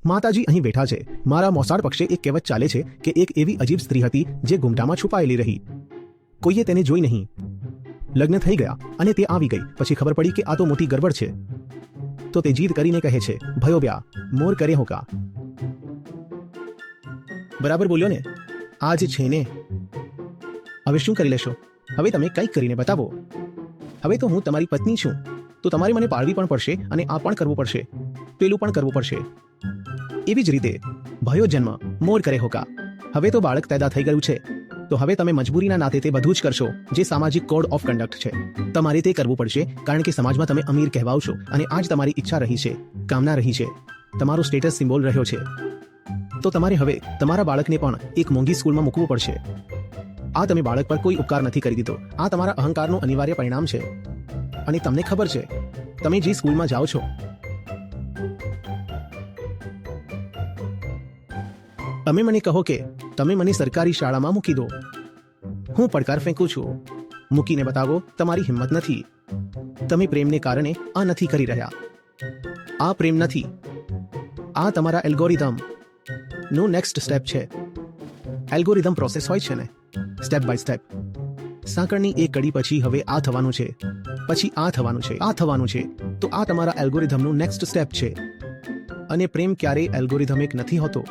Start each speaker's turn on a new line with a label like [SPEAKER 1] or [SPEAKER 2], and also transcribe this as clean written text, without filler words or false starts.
[SPEAKER 1] માતાજી અહીં બેઠા છે. મારા મોસાળ પક્ષે એક કહેવત ચાલે છે કે એક એવી અજીબ સ્ત્રી હતી જે ગુમટામાં છુપાયેલી રહી. કોઈએ તેને જોઈ નહીં. લગ્ન થઈ ગયા અને તે આવી ગઈ. પછી ખબર પડી કે આ તો મોટી ગરબડ છે. તો તે જીદ કરીને કહે છે, ભયો બ્યા મોર કરે હોકા. બરાબર બોલ્યો ને? આ જ છે ને. હવે શું કરી લેશો? હવે તમે કંઈક કરીને બતાવો. હવે તો હું તમારી પત્ની છું, તો તમારે મને પાળવી પણ પડશે અને આ પણ કરવું પડશે, પેલું પણ કરવું પડશે. એવી જ રીતે ભયો જન્મ મોર કરે હોકા. હવે તો બાળક પેદા થઈ ગયું છે, તો હવે તમે મજબૂરીના નાતે તે બધું જ કરશો જે સામાજિક કોડ ઓફ કન્ડક્ટ છે. તમારે તે કરવું પડશે કારણ કે સમાજમાં તમે અમીર કહેવાઓ છો અને આ જ તમારી ઈચ્છા રહી છે, કામના રહી છે, તમારો સ્ટેટસ સિમ્બોલ રહ્યો છે. તો તમારે હવે તમારા બાળકને પણ એક મોંઘી સ્કૂલમાં મૂકવું પડશે. આ તમે બાળક પર કોઈ ઉપકાર નથી કરી દીધો. આ તમારા અહંકારનું અનિવાર્ય પરિણામ છે. અને તમને ખબર છે, તમે જે સ્કૂલમાં જાઓ છો, તમે મને કહો કે તમે મને સરકારી શાળામાં મૂકી દો. હું પડકાર ફેંકું છું. મૂકીને બતાવો. તમારી હિંમત નથી. તમે પ્રેમને કારણે આ નથી કરી રહ્યા. આ પ્રેમ નથી. આ તમારા એલ્ગોરિધમ નું નેક્સ્ટ સ્ટેપ છે. એલ્ગોરિધમ પ્રોસેસ હોય છે ને, સ્ટેપ બાય સ્ટેપ. સાંકળની એક કડી પછી હવે આ થવાનું છે, પછી આ થવાનું છે, આ થવાનું છે. તો આ તમારા એલ્ગોરિધમનું નેક્સ્ટ સ્ટેપ છે. અને પ્રેમ ક્યારેય એલ્ગોરિધમિક નથી હોતો.